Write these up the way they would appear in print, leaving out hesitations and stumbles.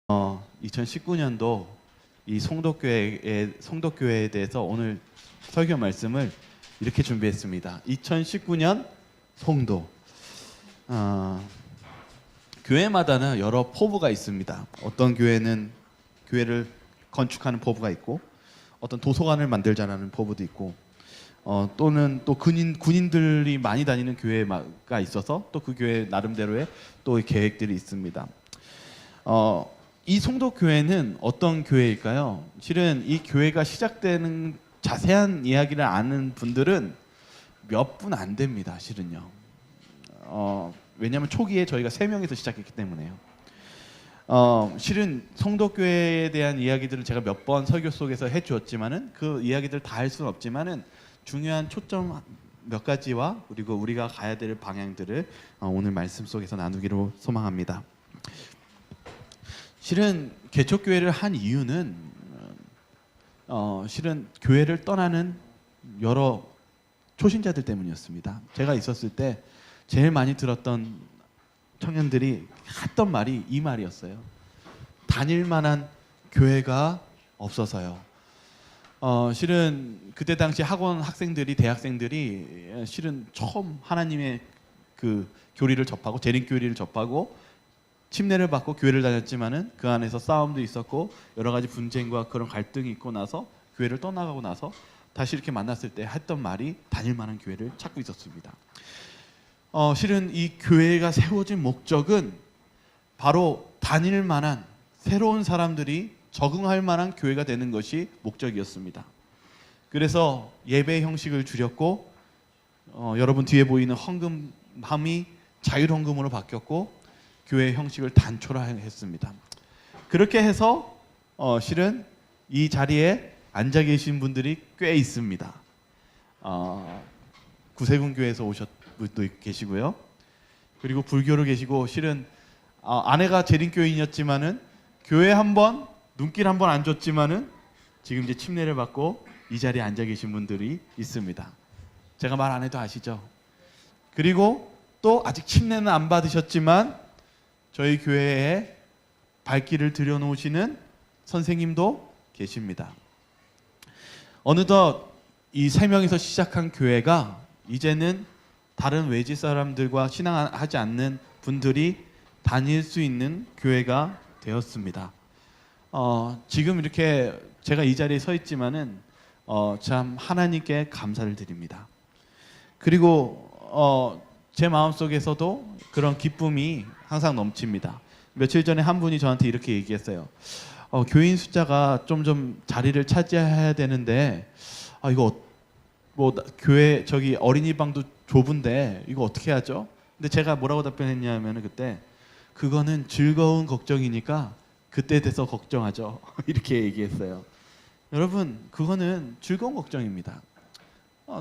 2019년도 이 송도교회에 대해서 오늘 설교 말씀을 이렇게 준비했습니다. 2019년 송도. 교회마다는 여러 포부가 있습니다. 어떤 교회는 교회를 건축하는 포부가 있고, 어떤 도서관을 만들자라는 포부도 있고, 또는 또 군인들이 많이 다니는 교회가 있어서 또 그 교회 나름대로의 또 계획들이 있습니다. 이 송도교회는 어떤 교회일까요? 실은 이 교회가 시작되는 자세한 이야기를 아는 분들은 몇 분 안 됩니다. 실은요. 왜냐하면 초기에 저희가 3명에서 시작했기 때문에요. 실은 송도교회에 대한 이야기들은 제가 몇 번 설교 속에서 해주었지만은 그 이야기들 다 할 수는 없지만은 중요한 초점 몇 가지와 그리고 우리가 가야 될 방향들을 오늘 말씀 속에서 나누기로 소망합니다. 실은 개척교회를 한 이유는 실은 교회를 떠나는 여러 초신자들 때문이었습니다. 제가 있었을 때 제일 많이 들었던 청년들이 했던 말이 이 말이었어요. 다닐 만한 교회가 없어서요. 실은 그때 당시 학원 학생들이, 대학생들이 실은 처음 하나님의 그 교리를 접하고, 재림교리를 접하고 침례를 받고 교회를 다녔지만은 그 안에서 싸움도 있었고 여러 가지 분쟁과 그런 갈등이 있고 나서 교회를 떠나가고 나서 다시 이렇게 만났을 때 했던 말이 다닐 만한 교회를 찾고 있었습니다. 실은 이 교회가 세워진 목적은 바로 다닐 만한 새로운 사람들이 적응할 만한 교회가 되는 것이 목적이었습니다. 그래서 예배 형식을 줄였고, 여러분 뒤에 보이는 헌금함이 자율헌금으로 바뀌었고, 교회 형식을 단촐화했습니다. 그렇게 해서 실은 이 자리에 앉아 계신 분들이 꽤 있습니다. 구세군교회에서 오신 분도 계시고요. 그리고 불교로 계시고, 실은 아내가 재림교인이었지만은 교회 한번 눈길 한번 안 줬지만은 지금 이제 침례를 받고 이 자리에 앉아 계신 분들이 있습니다. 제가 말 안 해도 아시죠? 그리고 또 아직 침례는 안 받으셨지만 저희 교회에 발길을 들여놓으시는 선생님도 계십니다. 어느덧 이 3명에서 시작한 교회가 이제는 다른 외지 사람들과 신앙하지 않는 분들이 다닐 수 있는 교회가 되었습니다. 지금 이렇게 제가 이 자리에 서 있지만은 참 하나님께 감사를 드립니다. 그리고 제 마음속에서도 그런 기쁨이 항상 넘칩니다. 며칠 전에 한 분이 저한테 이렇게 얘기했어요. 교인 숫자가 좀 자리를 차지해야 되는데 이거 뭐 교회 저기 어린이방도 좁은데 이거 어떻게 하죠? 근데 제가 뭐라고 답변했냐면은 그때 그거는 즐거운 걱정이니까 그때 돼서 걱정하죠. 이렇게 얘기했어요. 여러분, 그거는 즐거운 걱정입니다.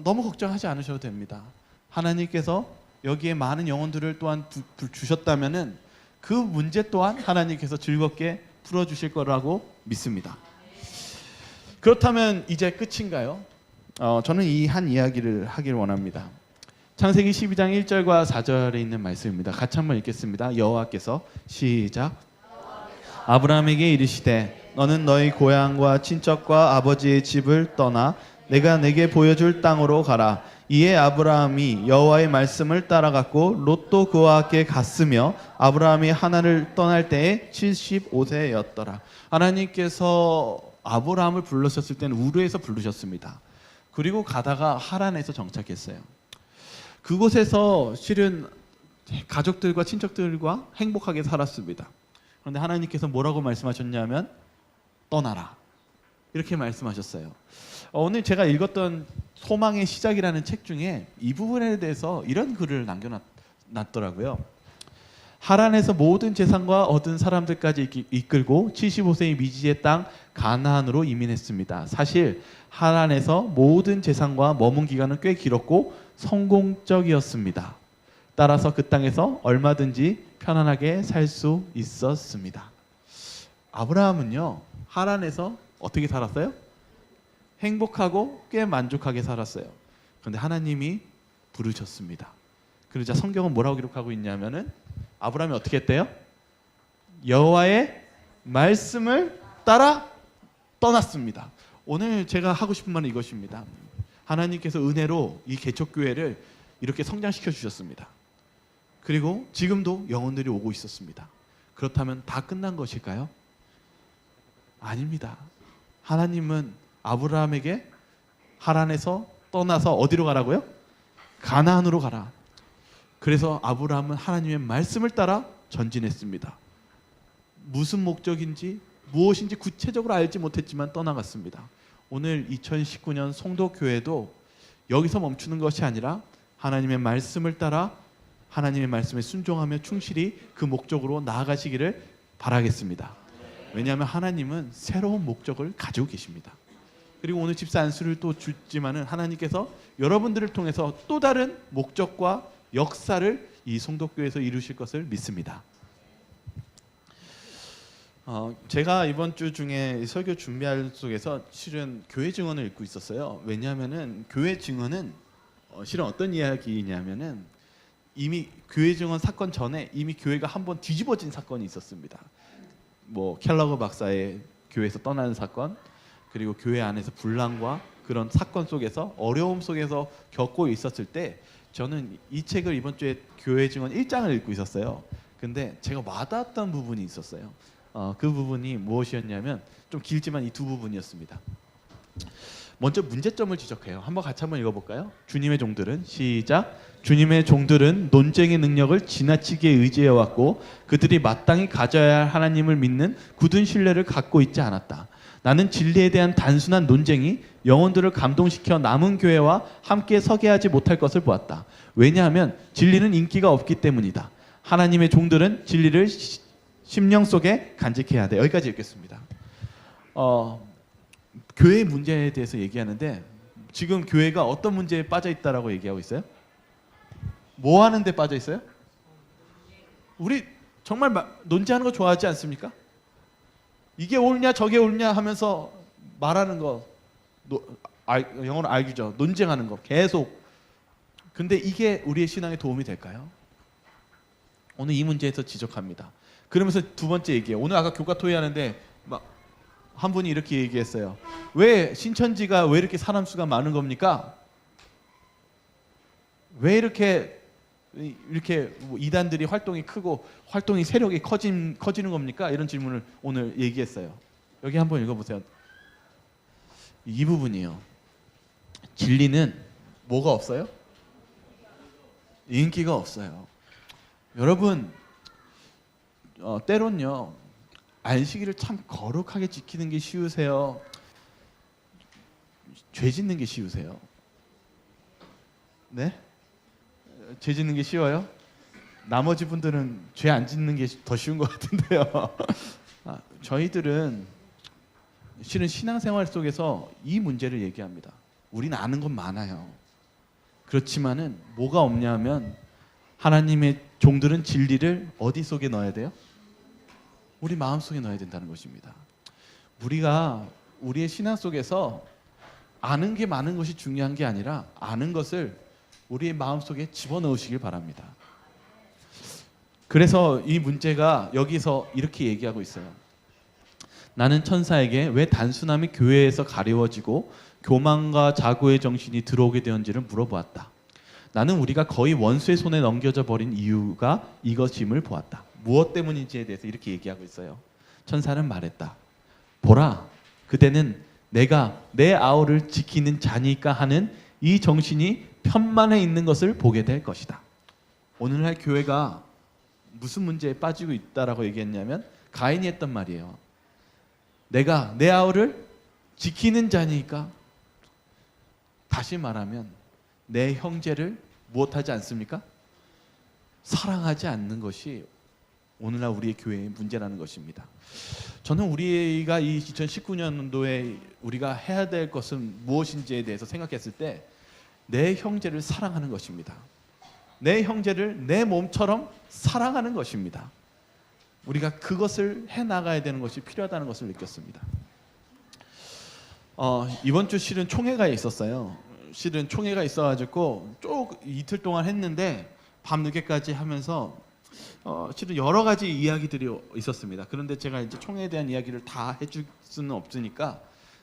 너무 걱정하지 않으셔도 됩니다. 하나님께서 여기에 많은 영혼들을 또한 주셨다면은 그 문제 또한 하나님께서 즐겁게 풀어주실 거라고 믿습니다. 그렇다면 이제 끝인가요? 저는 이 한 이야기를 하길 원합니다. 창세기 12장 1절과 4절에 있는 말씀입니다. 같이 한번 읽겠습니다. 여호와께서 시작. 아브라함에게 이르시되 너는 너희 고향과 친척과 아버지의 집을 떠나 내가 내게 보여줄 땅으로 가라. 이에 아브라함이 여호와의 말씀을 따라갔고 롯도 그와 함께 갔으며 아브라함이 하란을 떠날 때에 75세였더라. 하나님께서 아브라함을 불러셨을 때는 우르에서 부르셨습니다. 그리고 가다가 하란에서 정착했어요. 그곳에서 실은 가족들과 친척들과 행복하게 살았습니다. 그런데 하나님께서 뭐라고 말씀하셨냐면 떠나라, 이렇게 말씀하셨어요. 오늘 제가 읽었던 소망의 시작이라는 책 중에 이 부분에 대해서 이런 글을 남겨놨더라고요. 하란에서 모든 재산과 얻은 사람들까지 이끌고 75세의 미지의 땅 가나안으로 이민했습니다. 사실 하란에서 모든 재산과 머문 기간은 꽤 길었고 성공적이었습니다. 따라서 그 땅에서 얼마든지 편안하게 살 수 있었습니다. 아브라함은요, 하란에서 어떻게 살았어요? 행복하고 꽤 만족하게 살았어요. 그런데 하나님이 부르셨습니다. 그러자 성경은 뭐라고 기록하고 있냐면은 아브라함이 어떻게 했대요? 여호와의 말씀을 따라 떠났습니다. 오늘 제가 하고 싶은 말은 이것입니다. 하나님께서 은혜로 이 개척교회를 이렇게 성장시켜 주셨습니다. 그리고 지금도 영혼들이 오고 있었습니다. 그렇다면 다 끝난 것일까요? 아닙니다. 하나님은 아브라함에게 하란에서 떠나서 어디로 가라고요? 가나안으로 가라. 그래서 아브라함은 하나님의 말씀을 따라 전진했습니다. 무슨 목적인지 무엇인지 구체적으로 알지 못했지만 떠나갔습니다. 오늘 2019년 송도교회도 여기서 멈추는 것이 아니라 하나님의 말씀을 따라 하나님의 말씀에 순종하며 충실히 그 목적으로 나아가시기를 바라겠습니다. 왜냐하면 하나님은 새로운 목적을 가지고 계십니다. 그리고 오늘 집사 안수를 또 주지만은 하나님께서 여러분들을 통해서 또 다른 목적과 역사를 이 송도교회에서 이루실 것을 믿습니다. 제가 이번 주 중에 설교 준비할 속에서 실은 교회 증언을 읽고 있었어요. 왜냐하면은 교회 증언은 실은 어떤 이야기냐면은 이미 교회 증언 사건 전에 이미 교회가 한번 뒤집어진 사건이 있었습니다. 뭐 켈러그 박사의 교회에서 떠나는 사건, 그리고 교회 안에서 분란과 그런 사건 속에서 어려움 속에서 겪고 있었을 때 저는 이 책을 이번 주에 교회 증언 1장을 읽고 있었어요. 근데 제가 와닿았던 부분이 있었어요. 그 부분이 무엇이었냐면 좀 길지만 이 두 부분이었습니다. 먼저 문제점을 지적해요. 한번 읽어볼까요? 주님의 종들은 시작. 주님의 종들은 논쟁의 능력을 지나치게 의지해왔고 그들이 마땅히 가져야 할 하나님을 믿는 굳은 신뢰를 갖고 있지 않았다. 나는 진리에 대한 단순한 논쟁이 영혼들을 감동시켜 남은 교회와 함께 서게 하지 못할 것을 보았다. 왜냐하면 진리는 인기가 없기 때문이다. 하나님의 종들은 진리를 심령 속에 간직해야 돼. 여기까지 읽겠습니다. 교회의 문제에 대해서 얘기하는데 지금 교회가 어떤 문제에 빠져 있다라고 얘기하고 있어요? 뭐 하는 데 빠져 있어요? 우리 정말 논쟁하는 거 좋아하지 않습니까? 이게 옳냐 저게 옳냐 하면서 말하는 거 영어로 알기죠. 논쟁하는 거 계속. 근데 이게 우리의 신앙에 도움이 될까요? 오늘 이 문제에서 지적합니다. 그러면서 두 번째 얘기해요. 오늘 아까 교과 토의하는데 막 한 분이 이렇게 얘기했어요. 왜 신천지가 왜 이렇게 사람 수가 많은 겁니까? 왜 이렇게 이단들이 활동이 크고 활동이 세력이 커지는 겁니까? 이런 질문을 오늘 얘기했어요. 여기 한번 읽어보세요. 이 부분이요. 진리는 뭐가 없어요? 인기가 없어요. 여러분 때론요 안식일을 참 거룩하게 지키는 게 쉬우세요? 죄 짓는 게 쉬우세요? 네? 죄 짓는 게 쉬워요? 나머지 분들은 죄 안 짓는 게 더 쉬운 것 같은데요. 저희들은 실은 신앙생활 속에서 이 문제를 얘기합니다. 우리는 아는 건 많아요. 그렇지만은 뭐가 없냐면 하나님의 종들은 진리를 어디 속에 넣어야 돼요? 우리 마음 속에 넣어야 된다는 것입니다. 우리가 우리의 신앙 속에서 아는 게 많은 것이 중요한 게 아니라 아는 것을 우리의 마음 속에 집어넣으시길 바랍니다. 그래서 이 문제가 여기서 이렇게 얘기하고 있어요. 나는 천사에게 왜 단순함이 교회에서 가리워지고 교만과 자고의 정신이 들어오게 되었는지를 물어보았다. 나는 우리가 거의 원수의 손에 넘겨져 버린 이유가 이것임을 보았다. 무엇 때문인지에 대해서 이렇게 얘기하고 있어요. 천사는 말했다. 보라, 그대는 내가 내 아우를 지키는 자니까 하는 이 정신이 편만해 있는 것을 보게 될 것이다. 오늘날 교회가 무슨 문제에 빠지고 있다라고 얘기했냐면 가인이 했던 말이에요. 내가 내 아우를 지키는 자니까, 다시 말하면 내 형제를 무엇하지 않습니까? 사랑하지 않는 것이 오늘날 우리의 교회의 문제라는 것입니다. 저는 우리가 이 2019년도에 우리가 해야 될 것은 무엇인지에 대해서 생각했을 때 내 형제를 사랑하는 것입니다. 내 형제를 내 몸처럼 사랑하는 것입니다. 우리가 그것을 해나가야 되는 것이 필요하다는 것을 느꼈습니다. 이번 주 실은 총회가 있었어요. 실은 총회가 있어가지고 쭉 이틀 동안 했는데 밤늦게까지 하면서 실은 여러 가지 이야기들이 있었습니다. 그런데 제가 이제 총회에 대한 이야기를 다 해줄 수는 없으니까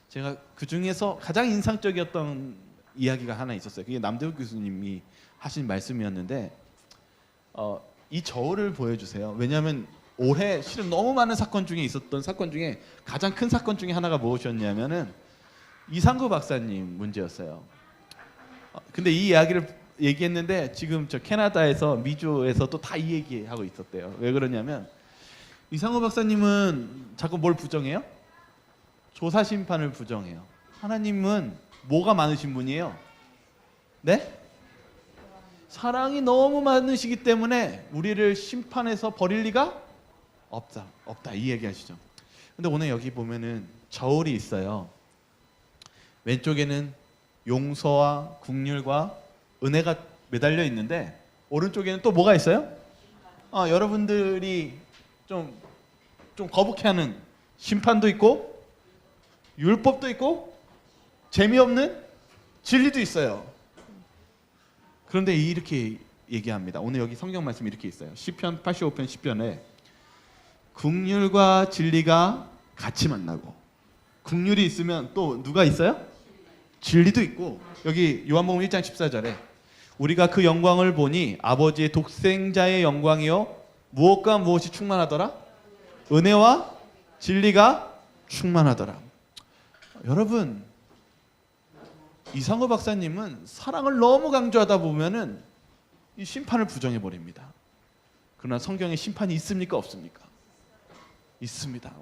제가 그 중에서 가장 인상적이었던 이야기가 하나 있었어요. 그게 남대우 교수님이 하신 말씀이었는데 이 저울을 보여주세요. 왜냐하면 올해 실은 너무 많은 사건 중에 있었던 사건 중에 가장 큰 사건 중에 하나가 무엇이었냐면은 이상구 박사님 문제였어요. 근데 이 이야기를 얘기했는데 지금 저 캐나다에서 미주에서도 다 이 얘기하고 있었대요. 왜 그러냐면 이상구 박사님은 자꾸 뭘 부정해요? 조사 심판을 부정해요. 하나님은 뭐가 많으신 분이에요? 네? 사랑이 너무 많으시기 때문에 우리를 심판해서 버릴 리가 없다 이 얘기하시죠. 근데 오늘 여기 보면은 저울이 있어요. 왼쪽에는 용서와 긍휼과 은혜가 매달려 있는데 오른쪽에는 또 뭐가 있어요? 여러분들이 좀 거북해하는 심판도 있고 율법도 있고 재미없는 진리도 있어요. 그런데 이렇게 얘기합니다. 오늘 여기 성경 말씀이 이렇게 있어요. 시편 85편 10편에 긍휼과 진리가 같이 만나고 긍휼이 있으면 또 누가 있어요? 진리도 있고 여기 요한복음 1장 14절에 우리가 그 영광을 보니 아버지의 독생자의 영광이요 무엇과 무엇이 충만하더라? 은혜와 진리가 충만하더라. 여러분 이상호 박사님은 사랑을 너무 강조하다 보면은 이 심판을 부정해 버립니다. 그러나 성경에 심판이 있습니까 없습니까? 있습니다.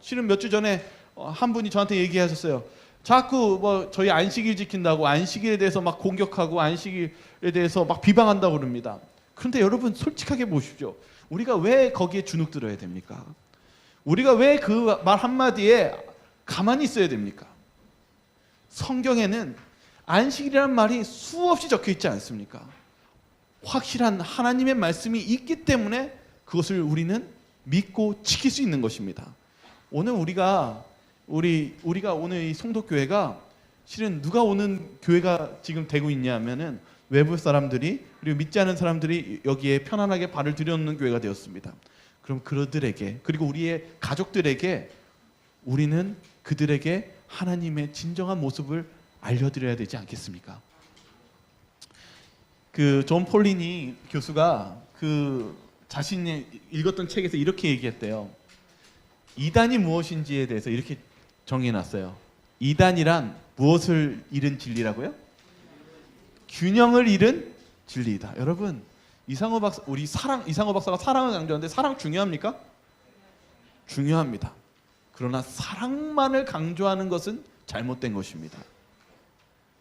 실은 몇 주 전에 한 분이 저한테 얘기하셨어요. 자꾸 저희 안식일 지킨다고 안식일에 대해서 막 공격하고 안식일에 대해서 막 비방한다고 그럽니다. 그런데 여러분 솔직하게 보십시오. 우리가 왜 거기에 주눅 들어야 됩니까? 우리가 왜 그 말 한마디에 가만히 있어야 됩니까? 성경에는 안식일이라는 말이 수없이 적혀 있지 않습니까? 확실한 하나님의 말씀이 있기 때문에 그것을 우리는 믿고 지킬 수 있는 것입니다. 오늘 우리가 오늘 이 송도교회가 실은 누가 오는 교회가 지금 되고 있냐면은 외부 사람들이 그리고 믿지 않은 사람들이 여기에 편안하게 발을 들여놓는 교회가 되었습니다. 그럼 그들에게 그리고 우리의 가족들에게 우리는 그들에게 하나님의 진정한 모습을 알려드려야 되지 않겠습니까? 그 존 폴리니 교수가 그 자신이 읽었던 책에서 이렇게 얘기했대요. 이단이 무엇인지에 대해서 이렇게 정해놨어요. 이단이란 무엇을 잃은 진리라고요? 균형을 잃은 진리이다. 여러분 이상호 박사가 사랑을 강조하는데 사랑 중요합니까? 중요합니다. 그러나 사랑만을 강조하는 것은 잘못된 것입니다.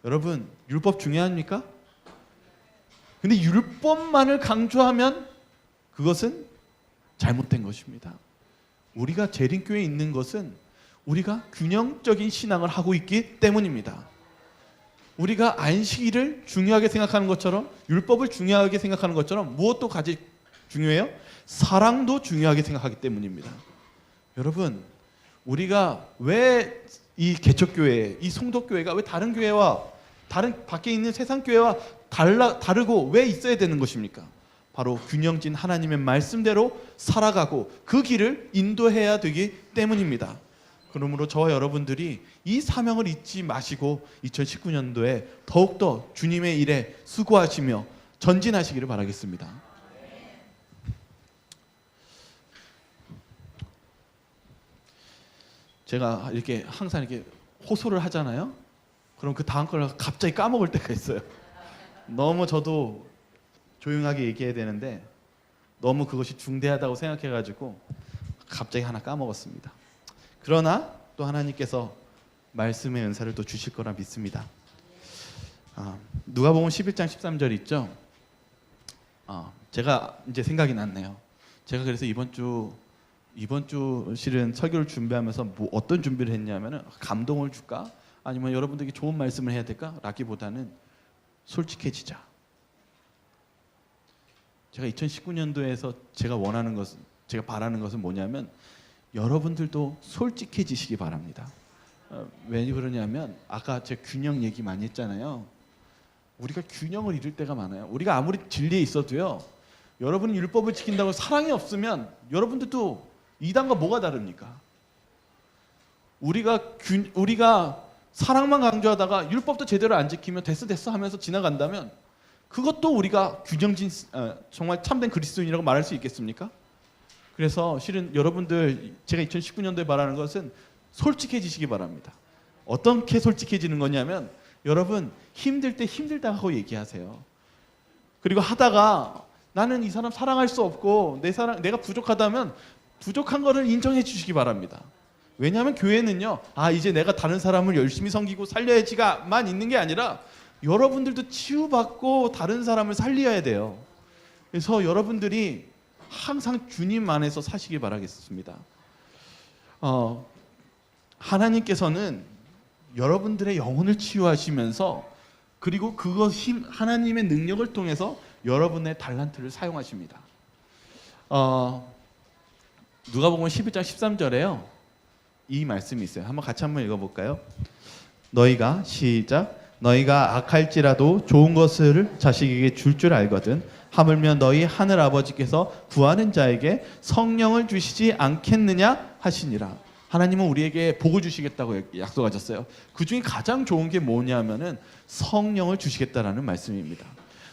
여러분 율법 중요합니까? 근데 율법만을 강조하면 그것은 잘못된 것입니다. 우리가 재림교회에 있는 것은 우리가 균형적인 신앙을 하고 있기 때문입니다. 우리가 안식일을 중요하게 생각하는 것처럼 율법을 중요하게 생각하는 것처럼 무엇도 가장 중요해요? 사랑도 중요하게 생각하기 때문입니다. 여러분 우리가 왜 이 개척교회, 이 송도교회가 왜 다른 교회와 다른 밖에 있는 세상 교회와 다르고 왜 있어야 되는 것입니까? 바로 균형진 하나님의 말씀대로 살아가고 그 길을 인도해야 되기 때문입니다. 그러므로 저와 여러분들이 이 사명을 잊지 마시고 2019년도에 더욱더 주님의 일에 수고하시며 전진하시기를 바라겠습니다. 제가 이렇게 항상 이렇게 호소를 하잖아요. 그럼 그 다음 걸 갑자기 까먹을 때가 있어요. 너무 저도 조용하게 얘기해야 되는데 너무 그것이 중대하다고 생각해가지고 갑자기 하나 까먹었습니다. 그러나 또 하나님께서 말씀의 은사를 또 주실 거라 믿습니다. 누가복음 11장 13절 있죠? 제가 이제 생각이 났네요. 제가 그래서 이번 주 실은 설교를 준비하면서 어떤 준비를 했냐면은 감동을 줄까? 아니면 여러분들에게 좋은 말씀을 해야 될까? 라기보다는 솔직해지자. 제가 2019년도에서 제가 바라는 것은 뭐냐면 여러분들도 솔직해지시기 바랍니다. 왜 그러냐면 아까 제가 균형 얘기 많이 했잖아요. 우리가 균형을 잃을 때가 많아요. 우리가 아무리 진리에 있어도요. 여러분이 율법을 지킨다고 사랑이 없으면 여러분들도 이단과 뭐가 다릅니까? 우리가 사랑만 강조하다가 율법도 제대로 안 지키면 됐어 하면서 지나간다면 그것도 우리가 정말 참된 그리스도인이라고 말할 수 있겠습니까? 그래서 실은 여러분들 제가 2019년도에 말하는 것은 솔직해지시기 바랍니다. 어떻게 솔직해지는 거냐면 여러분 힘들 때 힘들다고 얘기하세요. 그리고 하다가 나는 이 사람 사랑할 수 없고 내가 부족하다면 부족한 거를 인정해 주시기 바랍니다. 왜냐하면 교회는요, 이제 내가 다른 사람을 열심히 섬기고 살려야지가만 있는 게 아니라 여러분들도 치유받고 다른 사람을 살려야 돼요. 그래서 여러분들이 항상 주님 안에서 사시기 바라겠습니다. 하나님께서는 여러분들의 영혼을 치유하시면서 그리고 하나님의 능력을 통해서 여러분의 달란트를 사용하십니다. 누가복음 11장 13절에요. 이 말씀이 있어요. 같이 한번 읽어볼까요? 너희가 악할지라도 좋은 것을 자식에게 줄 줄 알거든 하물며 너희 하늘 아버지께서 구하는 자에게 성령을 주시지 않겠느냐 하시니라. 하나님은 우리에게 복을 주시겠다고 약속하셨어요. 그 중에 가장 좋은 게 뭐냐면은 성령을 주시겠다라는 말씀입니다.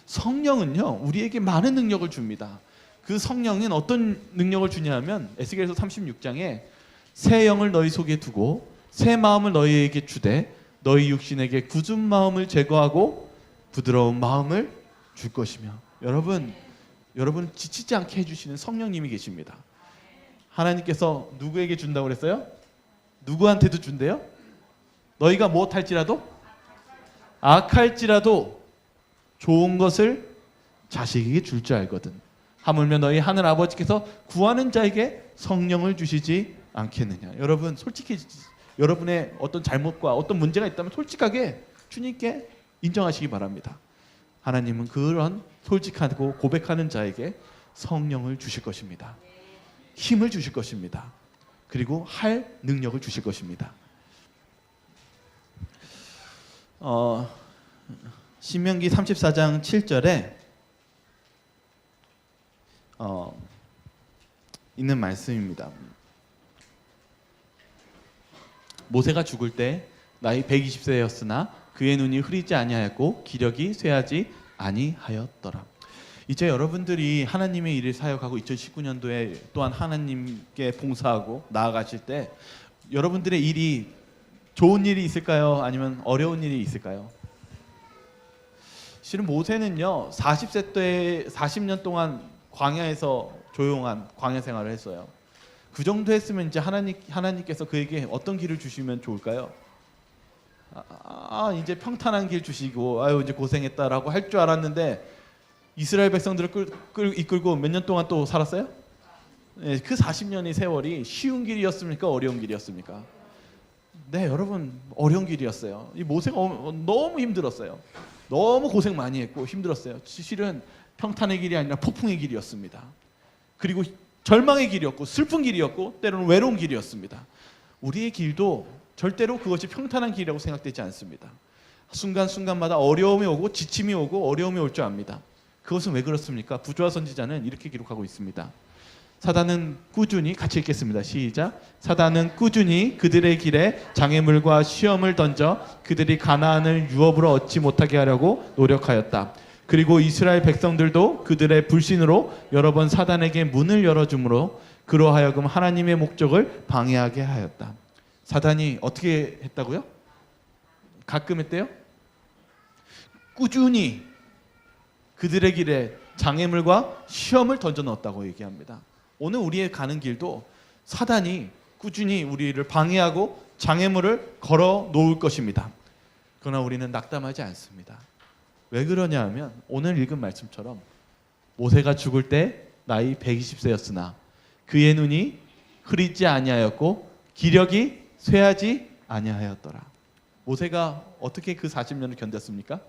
성령은요 우리에게 많은 능력을 줍니다. 그 성령은 어떤 능력을 주냐면 에스겔서 36장에 새 영을 너희 속에 두고 새 마음을 너희에게 주되 너희 육신에게 굳은 마음을 제거하고 부드러운 마음을 줄 것이며. 여러분 지치지 않게 해주시는 성령님이 계십니다. 하나님께서 누구에게 준다고 그랬어요? 누구한테도 준대요? 너희가 무엇할지라도 악할지라도 좋은 것을 자식에게 줄 줄 알거든 하물며 너희 하늘 아버지께서 구하는 자에게 성령을 주시지 않겠느냐. 여러분 솔직히 여러분의 어떤 잘못과 어떤 문제가 있다면 솔직하게 주님께 인정하시기 바랍니다. 하나님은 그런 솔직하고 고백하는 자에게 성령을 주실 것입니다. 힘을 주실 것입니다. 그리고 할 능력을 주실 것입니다. 신명기 34장 7절에 있는 말씀입니다. 모세가 죽을 때 나이 120세였으나 그의 눈이 흐리지 아니하였고 기력이 쇠하지 아니하였더라. 이제 여러분들이 하나님의 일을 사역하고 2019년도에 또한 하나님께 봉사하고 나아가실 때 여러분들의 일이 좋은 일이 있을까요? 아니면 어려운 일이 있을까요? 실은 모세는요 40세 때 40년 동안 광야에서 조용한 광야 생활을 했어요. 그 정도 했으면 이제 하나님께서 그에게 어떤 길을 주시면 좋을까요? 이제 평탄한 길 주시고 이제 고생했다라고 할 줄 알았는데 이스라엘 백성들을 이끌고 몇 년 동안 또 살았어요? 네, 그 40년의 세월이 쉬운 길이었습니까? 어려운 길이었습니까? 네, 여러분 어려운 길이었어요. 이 모세가 너무 힘들었어요. 너무 고생 많이 했고 힘들었어요. 실은 평탄의 길이 아니라 폭풍의 길이었습니다. 그리고 절망의 길이었고 슬픈 길이었고 때로는 외로운 길이었습니다. 우리의 길도 절대로 그것이 평탄한 길이라고 생각되지 않습니다. 순간순간마다 어려움이 오고 지침이 오고 어려움이 올 줄 압니다. 그것은 왜 그렇습니까? 부조화 선지자는 이렇게 기록하고 있습니다. 사단은 꾸준히, 같이 읽겠습니다. 시작. 사단은 꾸준히 그들의 길에 장애물과 시험을 던져 그들이 가나안을 유업으로 얻지 못하게 하려고 노력하였다. 그리고 이스라엘 백성들도 그들의 불신으로 여러 번 사단에게 문을 열어주므로 그로 하여금 하나님의 목적을 방해하게 하였다. 사단이 어떻게 했다고요? 가끔 했대요? 꾸준히 그들의 길에 장애물과 시험을 던져 넣었다고 얘기합니다. 오늘 우리의 가는 길도 사단이 꾸준히 우리를 방해하고 장애물을 걸어 놓을 것입니다. 그러나 우리는 낙담하지 않습니다. 왜 그러냐 하면 오늘 읽은 말씀처럼 모세가 죽을 때 나이 120세였으나 그의 눈이 흐리지 아니하였고 기력이 쇠하지 아니하였더라. 모세가 어떻게 그 40년을 견뎠습니까?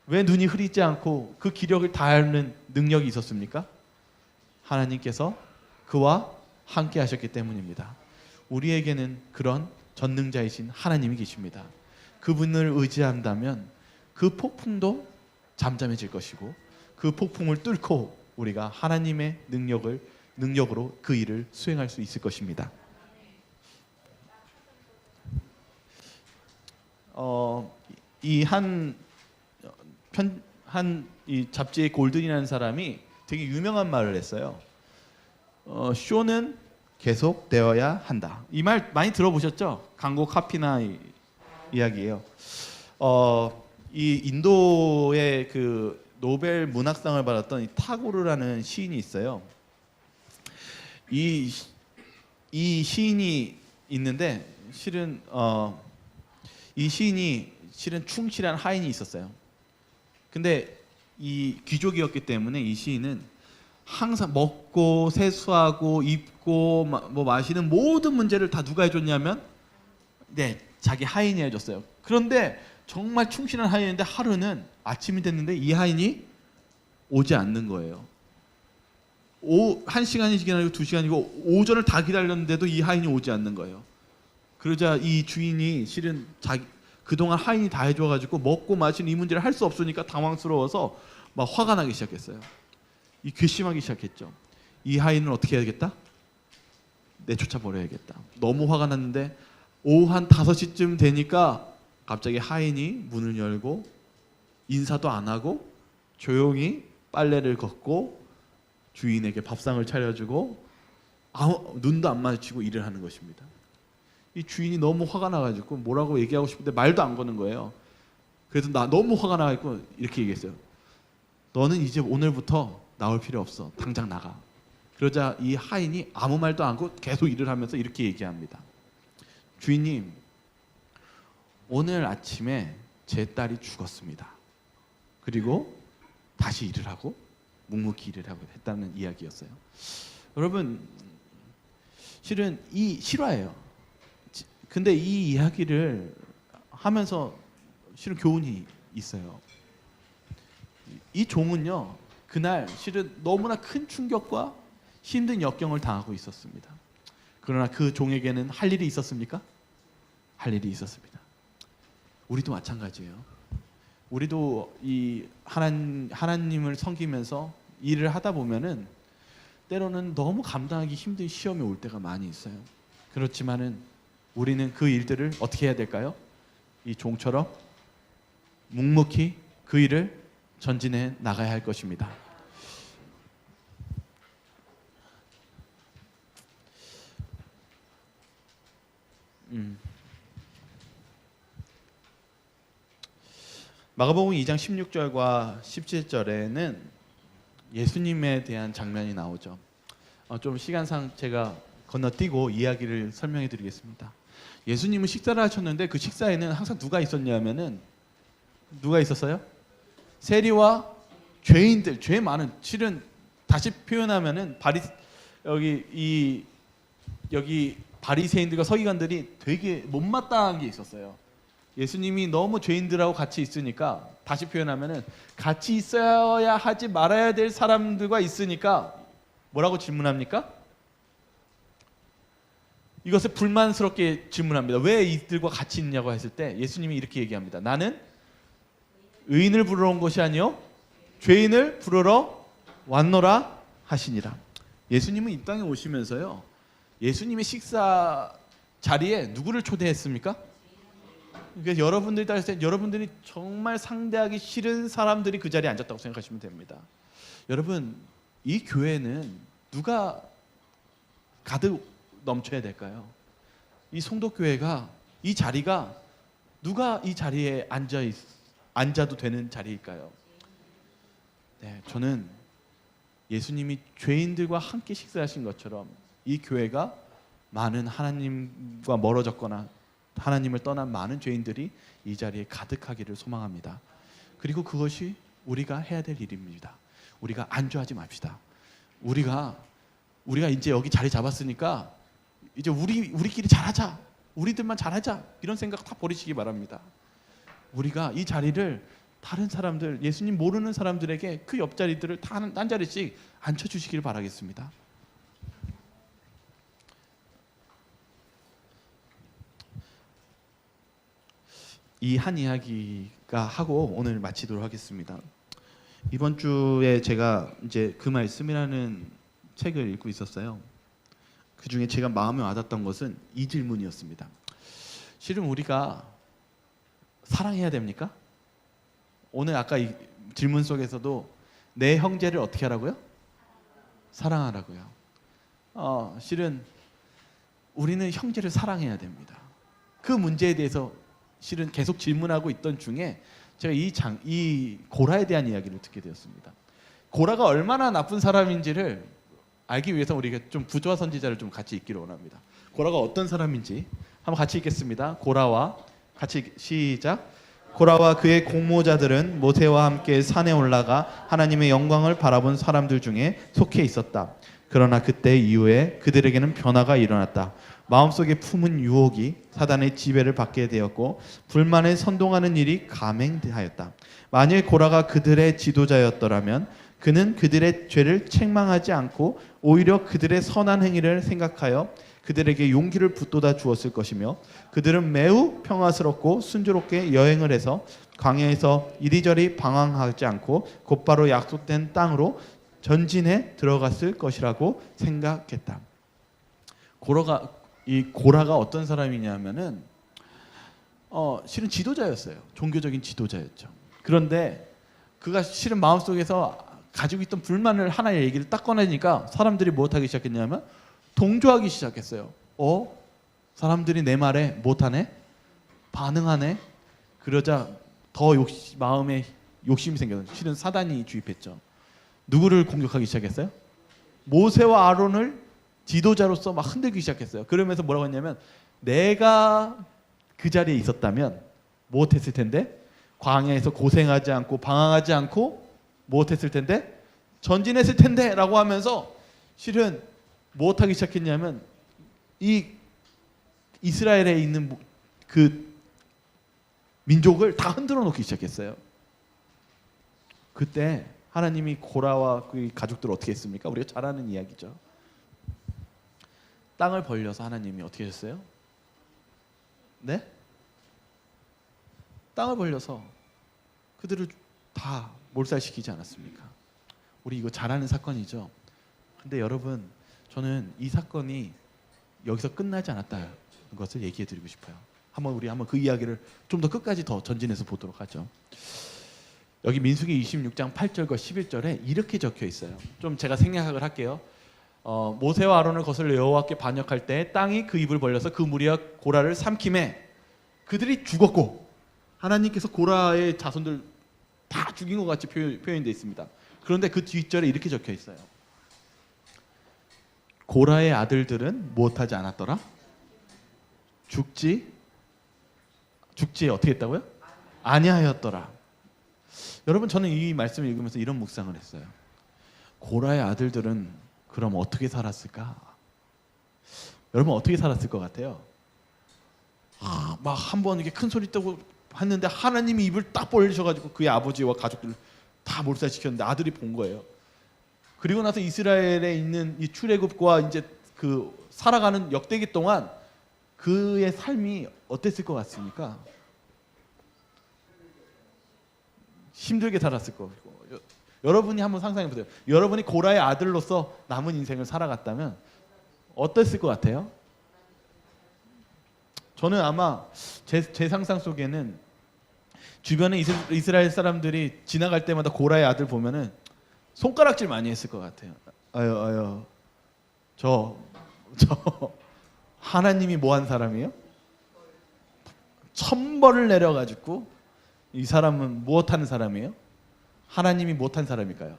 왜 눈이 흐리지 않고 그 기력을 다하는 능력이 있었습니까? 하나님께서 그와 함께 하셨기 때문입니다. 우리에게는 그런 전능자이신 하나님이 계십니다. 그분을 의지한다면 그 폭풍도 잠잠해질 것이고 그 폭풍을 뚫고 우리가 하나님의 능력으로 그 일을 수행할 수 있을 것입니다. 이 잡지의 골든이라는 사람이 되게 유명한 말을 했어요. 쇼는 계속되어야 한다. 이 말 많이 들어보셨죠? 광고 카피나 이야기예요. 이 인도의 그 노벨 문학상을 받았던 이 타고르라는 시인이 있어요. 이 시인이 있는데 실은 이 시인이 실은 충실한 하인이 있었어요. 근데 이 귀족이었기 때문에 이 시인은 항상 먹고 세수하고 입고 뭐 마시는 모든 문제를 다 누가 해줬냐면 자기 하인이 해줬어요. 그런데 정말 충실한 하인인데 하루는 아침이 됐는데 이 하인이 오지 않는 거예요. 1시간이 지나고 2시간이고 오전을 다 기다렸는데도 이 하인이 오지 않는 거예요. 그러자 이 주인이 실은 그동안 하인이 다 해줘가지고 먹고 마시는 이 문제를 할 수 없으니까 당황스러워서 막 화가 나기 시작했어요. 이 괘씸하기 시작했죠. 이 하인은 어떻게 해야겠다? 내쫓아 버려야겠다. 너무 화가 났는데 오후 한 5시쯤 되니까 갑자기 하인이 문을 열고 인사도 안 하고 조용히 빨래를 걷고 주인에게 밥상을 차려주고 눈도 안 마주치고 일을 하는 것입니다. 이 주인이 너무 화가 나가지고 뭐라고 얘기하고 싶은데 말도 안 거는 거예요. 그래서 나 너무 화가 나가지고 이렇게 얘기했어요. 너는 이제 오늘부터 나올 필요 없어. 당장 나가. 그러자 이 하인이 아무 말도 안 하고 계속 일을 하면서 이렇게 얘기합니다. 주인님, 오늘 아침에 제 딸이 죽었습니다. 그리고 다시 일을 하고 묵묵히 일을 하고 했다는 이야기였어요. 여러분, 실은 이 실화예요. 근데 이 이야기를 하면서 실은 교훈이 있어요. 이 종은요, 그날 실은 너무나 큰 충격과 힘든 역경을 당하고 있었습니다. 그러나 그 종에게는 할 일이 있었습니까? 할 일이 있었습니다. 우리도 마찬가지예요. 우리도 이 하나님을 섬기면서 일을 하다 보면은 때로는 너무 감당하기 힘든 시험이 올 때가 많이 있어요. 그렇지만은 우리는 그 일들을 어떻게 해야 될까요? 이 종처럼 묵묵히 그 일을 전진해 나가야 할 것입니다. 마가복음 2장 16절과 17절에는 예수님에 대한 장면이 나오죠. 좀 시간상 제가 건너뛰고 이야기를 설명해 드리겠습니다. 예수님은 식사를 하셨는데 그 식사에는 항상 누가 있었냐면은 누가 있었어요? 세리와 죄인들, 죄 많은, 실은 다시 표현하면은 여기 바리새인들과 서기관들이 되게 못마땅한 게 있었어요. 예수님이 너무 죄인들하고 같이 있으니까, 다시 표현하면은 같이 있어야 하지 말아야 될 사람들과 있으니까 뭐라고 질문합니까? 이것을 불만스럽게 질문합니다. 왜 이들과 같이 있냐고 했을 때 예수님이 이렇게 얘기합니다. 나는 의인을 부르러 온 것이 아니요 죄인을 부르러 왔노라 하시니라. 예수님은 이 땅에 오시면서요, 예수님의 식사 자리에 누구를 초대했습니까? 그러니까 여러분들이 따랐을 때 여러분들이 정말 상대하기 싫은 사람들이 그 자리에 앉았다고 생각하시면 됩니다. 여러분, 이 교회는 누가 가득 넘쳐야 될까요? 이 성도교회가, 이 자리가 누가 이 자리에 앉아도 되는 자리일까요? 네, 저는 예수님이 죄인들과 함께 식사하신 것처럼 이 교회가 많은 하나님과 멀어졌거나 하나님을 떠난 많은 죄인들이 이 자리에 가득하기를 소망합니다. 그리고 그것이 우리가 해야 될 일입니다. 우리가 안주하지 맙시다. 우리가 이제 여기 자리 잡았으니까 이제 우리끼리 잘하자, 우리들만 잘하자, 이런 생각 다 버리시기 바랍니다. 우리가 이 자리를 다른 사람들, 예수님 모르는 사람들에게 그 옆자리들을 다 한 자리씩 앉혀주시길 바라겠습니다. 이 한 이야기가 하고 오늘 마치도록 하겠습니다. 이번 주에 제가 이제 그 말씀이라는 책을 읽고 있었어요. 그 중에 제가 마음에 와닿았던 것은 이 질문이었습니다. 실은 우리가 사랑해야 됩니까? 오늘 아까 이 질문 속에서도 내 형제를 어떻게 하라고요? 사랑하라고요. 실은 우리는 형제를 사랑해야 됩니다. 그 문제에 대해서 실은 계속 질문하고 있던 중에 제가 이 고라에 대한 이야기를 듣게 되었습니다. 고라가 얼마나 나쁜 사람인지를 알기 위해서 우리가 좀 부조화 선지자를 좀 같이 읽기를 원합니다. 고라가 어떤 사람인지 한번 같이 읽겠습니다. 고라와 같이 시작. 고라와 그의 공모자들은 모세와 함께 산에 올라가 하나님의 영광을 바라본 사람들 중에 속해 있었다. 그러나 그때 이후에 그들에게는 변화가 일어났다. 마음속에 품은 유혹이 사단의 지배를 받게 되었고 불만에 선동하는 일이 감행하였다. 만일 고라가 그들의 지도자였더라면 그는 그들의 죄를 책망하지 않고 오히려 그들의 선한 행위를 생각하여 그들에게 용기를 북돋아 주었을 것이며 그들은 매우 평화스럽고 순조롭게 여행을 해서 광야에서 이리저리 방황하지 않고 곧바로 약속된 땅으로 전진해 들어갔을 것이라고 생각했다. 고라가 어떤 사람이냐면은 실은 지도자였어요. 종교적인 지도자였죠. 그런데 그가 실은 마음속에서 가지고 있던 불만을 하나의 얘기를 딱 꺼내니까 사람들이 무엇하기 시작했냐면 동조하기 시작했어요. 사람들이 내 말에 못하네? 반응하네? 그러자 더 마음에 욕심이 생겨서 실은 사단이 주입했죠. 누구를 공격하기 시작했어요? 모세와 아론을 지도자로서 막 흔들기 시작했어요. 그러면서 뭐라고 했냐면 내가 그 자리에 있었다면 무엇했을 텐데? 광야에서 고생하지 않고 방황하지 않고 무엇했을 텐데? 전진했을 텐데 라고 하면서 실은 무엇하기 시작했냐면 이 이스라엘에 있는 그 민족을 다 흔들어 놓기 시작했어요. 그때 하나님이 고라와 그 가족들을 어떻게 했습니까? 우리가 잘 아는 이야기죠. 땅을 벌려서 하나님이 어떻게 했어요? 네? 땅을 벌려서 그들을 다 몰살시키지 않았습니까? 우리 이거 잘 아는 사건이죠. 근데 여러분, 저는 이 사건이 여기서 끝나지 않았다는 것을 얘기해 드리고 싶어요. 우리 한번 그 이야기를 좀 더 끝까지 더 전진해서 보도록 하죠. 여기 민수기 26장 8절과 11절에 이렇게 적혀 있어요. 좀 제가 생략을 할게요. 모세와 아론을 거슬러 여호와께 반역할 때 땅이 그 입을 벌려서 그 무리와 고라를 삼킴에 그들이 죽었고 하나님께서 고라의 자손들 다 죽인 것 같이 표현되어 있습니다. 그런데 그 뒷절에 이렇게 적혀 있어요. 고라의 아들들은 무엇하지 않았더라? 죽지 어떻게 했다고요? 아니하였더라. 여러분, 저는 이 말씀을 읽으면서 이런 묵상을 했어요. 고라의 아들들은 그럼 어떻게 살았을까? 여러분, 어떻게 살았을 것 같아요? 막 한 번 이렇게 큰 소리 뜨고 했는데 하나님이 입을 딱 벌리셔가지고 그의 아버지와 가족들을 다 몰살시켰는데 아들이 본 거예요. 그리고 나서 이스라엘에 있는 이 출애굽과 이제 그 살아가는 역대기 동안 그의 삶이 어땠을 것 같습니까? 힘들게 살았을 거고. 여러분이 한번 상상해 보세요. 여러분이 고라의 아들로서 남은 인생을 살아갔다면 어땠을 것 같아요? 저는 아마 제 상상 속에는 주변에 이스라엘 사람들이 지나갈 때마다 고라의 아들 보면은 손가락질 많이 했을 것 같아요. 아유, 저 하나님이 뭐 한 사람이에요? 천벌을 내려가지고 이 사람은 무엇하는 사람이에요? 하나님이 무엇한 사람일까요?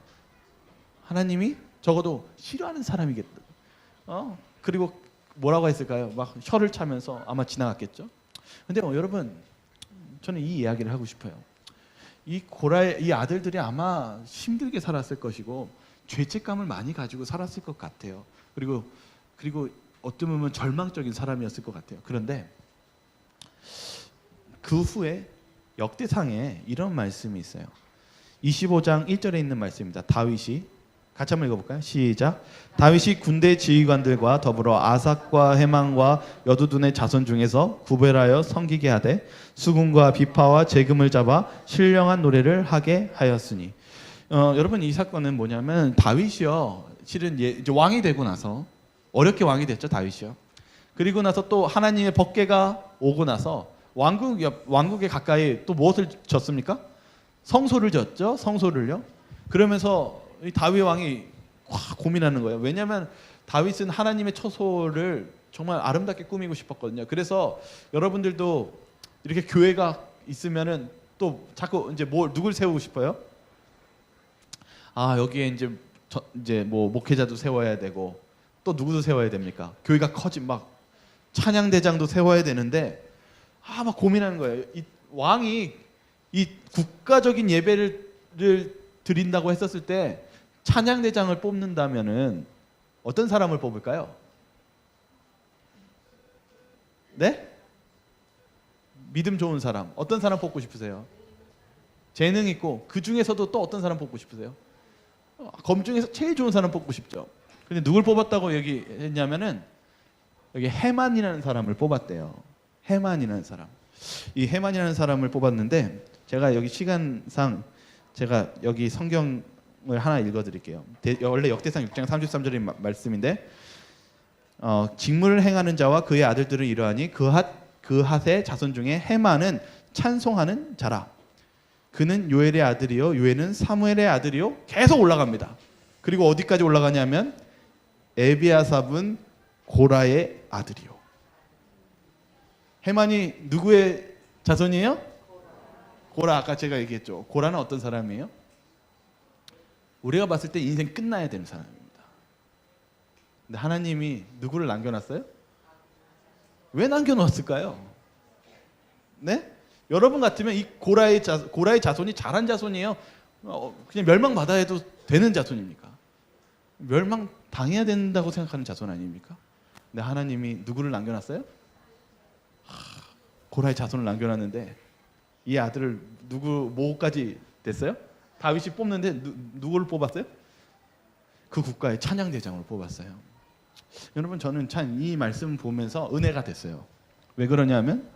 하나님이 적어도 싫어하는 사람이겠다. 그리고 뭐라고 했을까요? 막 혀를 차면서 아마 지나갔겠죠. 근데 여러분, 저는 이 이야기를 하고 싶어요. 이 고라의 이 아들들이 아마 힘들게 살았을 것이고 죄책감을 많이 가지고 살았을 것 같아요. 그리고 어떻게 보면 절망적인 사람이었을 것 같아요. 그런데 그 후에 역대상에 이런 말씀이 있어요. 25장 1절에 있는 말씀입니다. 다윗이 같이 한번 읽어볼까요? 시작. 다윗이 군대 지휘관들과 더불어 아삭과 헤만과 여두둔의 자손 중에서 구별하여 섬기게 하되 수금과 비파와 재금을 잡아 신령한 노래를 하게 하였으니. 여러분 이 사건은 뭐냐면 다윗이요. 실은 이제 왕이 되고 나서 어렵게 왕이 됐죠 다윗이요. 그리고 나서 또 하나님의 법궤가 오고 나서 왕국에 가까이 또 무엇을 졌습니까? 성소를 졌죠. 성소를요. 그러면서 이 다윗 왕이 고민하는 거예요. 왜냐하면 다윗은 하나님의 처소를 정말 아름답게 꾸미고 싶었거든요. 그래서 여러분들도 이렇게 교회가 있으면은 또 자꾸 이제 누굴 세우고 싶어요? 여기에 이제 뭐 목회자도 세워야 되고 또 누구도 세워야 됩니까? 교회가 커진 막 찬양대장도 세워야 되는데 막 고민하는 거예요. 이 왕이 이 국가적인 예배를 드린다고 했었을 때 찬양대장을 뽑는다면은 어떤 사람을 뽑을까요? 네? 믿음 좋은 사람. 어떤 사람 뽑고 싶으세요? 재능 있고 그 중에서도 또 어떤 사람 뽑고 싶으세요? 검 중에서 제일 좋은 사람 뽑고 싶죠. 근데 누굴 뽑았다고 얘기했냐면은 여기 해만이라는 사람을 뽑았대요. 해만이라는 사람. 이 해만이라는 사람을 뽑았는데 제가 여기 시간상 제가 여기 성경을 하나 읽어드릴게요. 원래 역대상 6장 33절의 말씀인데 직무를 행하는 자와 그의 아들들은 이러하니 그핫의 자손 중에 해만은 찬송하는 자라. 그는 요엘의 아들이요 요엘은 사무엘의 아들이요. 계속 올라갑니다. 그리고 어디까지 올라가냐면 에비아삽은 고라의 아들이요. 해만이 누구의 자손이에요? 고라. 아까 제가 얘기했죠. 고라는 어떤 사람이에요? 우리가 봤을 때 인생 끝나야 되는 사람입니다. 근데 하나님이 누구를 남겨놨어요? 왜 남겨놓았을까요? 네? 여러분 같으면 이 고라의 자손이 잘한 자손이에요? 그냥 멸망받아야 해도 되는 자손입니까? 멸망 당해야 된다고 생각하는 자손 아닙니까? 근데 하나님이 누구를 남겨놨어요? 고라의 자손을 남겨놨는데 이 아들을 뭐까지 됐어요? 다윗이 뽑는데 누구를 뽑았어요? 그 국가의 찬양대장으로 뽑았어요. 여러분 저는 참 이 말씀 보면서 은혜가 됐어요. 왜 그러냐면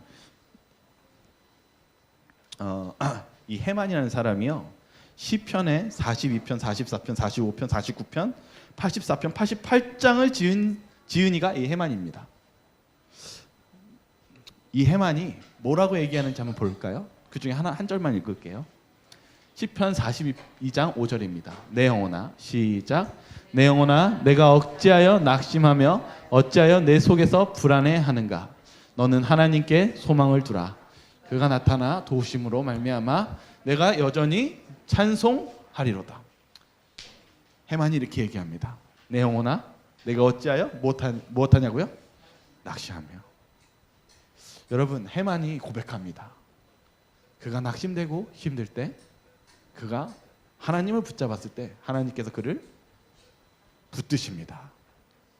이 해만이라는 사람이요 시편의 42편, 44편, 45편, 49편, 84편, 88장을 지은 이가 이 해만입니다. 이 해만이 뭐라고 얘기하는지 한번 볼까요? 그 중에 한 절만 읽을게요. 시편 42장 5절입니다. 내 영혼아 시작. 내 영혼아 내가 어찌하여 낙심하며 어찌하여 내 속에서 불안해하는가. 너는 하나님께 소망을 두라. 그가 나타나 도우심으로 말미암아 내가 여전히 찬송하리로다. 해만이 이렇게 얘기합니다. 내 영혼아 내가 어찌하여 무엇하냐고요? 낙심하며. 여러분 해만이 고백합니다. 그가 낙심되고 힘들 때 그가 하나님을 붙잡았을 때 하나님께서 그를 붙드십니다.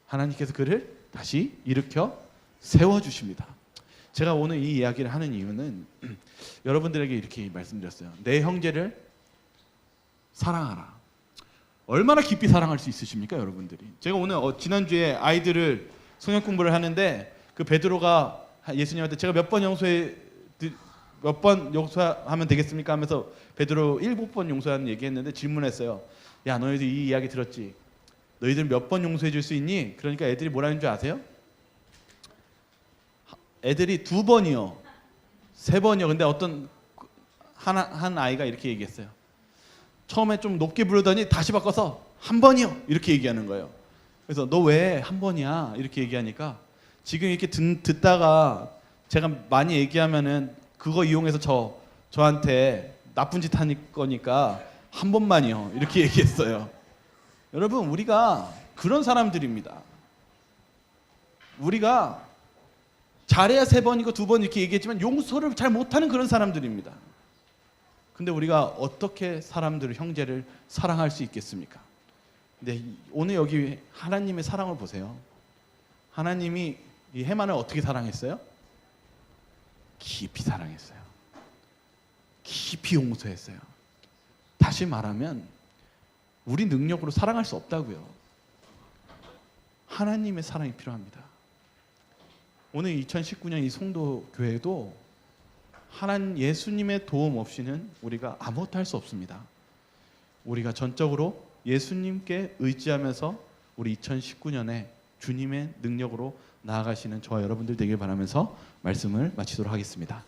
하나님께서 그를 다시 일으켜 세워주십니다. 제가 오늘 이 이야기를 하는 이유는 여러분들에게 이렇게 말씀드렸어요. 내 형제를 사랑하라. 얼마나 깊이 사랑할 수 있으십니까 여러분들이? 제가 오늘 지난주에 아이들을 성경 공부를 하는데 그 베드로가 예수님한테 제가 몇 번 용서하면 되겠습니까? 하면서 베드로 7번 용서하는 얘기했는데 질문했어요. 야 너희들 이 이야기 들었지? 너희들 몇 번 용서해 줄 수 있니? 그러니까 애들이 뭐라는 줄 아세요? 애들이 2번이요 3번이요. 근데 어떤 한 아이가 이렇게 얘기했어요. 처음에 좀 높게 부르더니 다시 바꿔서 1번이요 이렇게 얘기하는 거예요. 그래서 너 왜 1번이야 이렇게 얘기하니까 지금 이렇게 듣다가 제가 많이 얘기하면은 그거 이용해서 저한테 나쁜 짓 하는 거니까 1번만이요 이렇게 얘기했어요. 여러분 우리가 그런 사람들입니다. 우리가 잘해야 3번이고 2번 이렇게 얘기했지만 용서를 잘 못하는 그런 사람들입니다. 근데 우리가 어떻게 사람들을 형제를 사랑할 수 있겠습니까? 근데 오늘 여기 하나님의 사랑을 보세요. 하나님이 이 해만을 어떻게 사랑했어요? 깊이 사랑했어요. 깊이 용서했어요. 다시 말하면 우리 능력으로 사랑할 수 없다고요. 하나님의 사랑이 필요합니다. 오늘 2019년 이 송도 교회도 예수님의 도움 없이는 우리가 아무것도 할 수 없습니다. 우리가 전적으로 예수님께 의지하면서 우리 2019년에 주님의 능력으로 나아가시는 저와 여러분들 되길 바라면서 말씀을 마치도록 하겠습니다.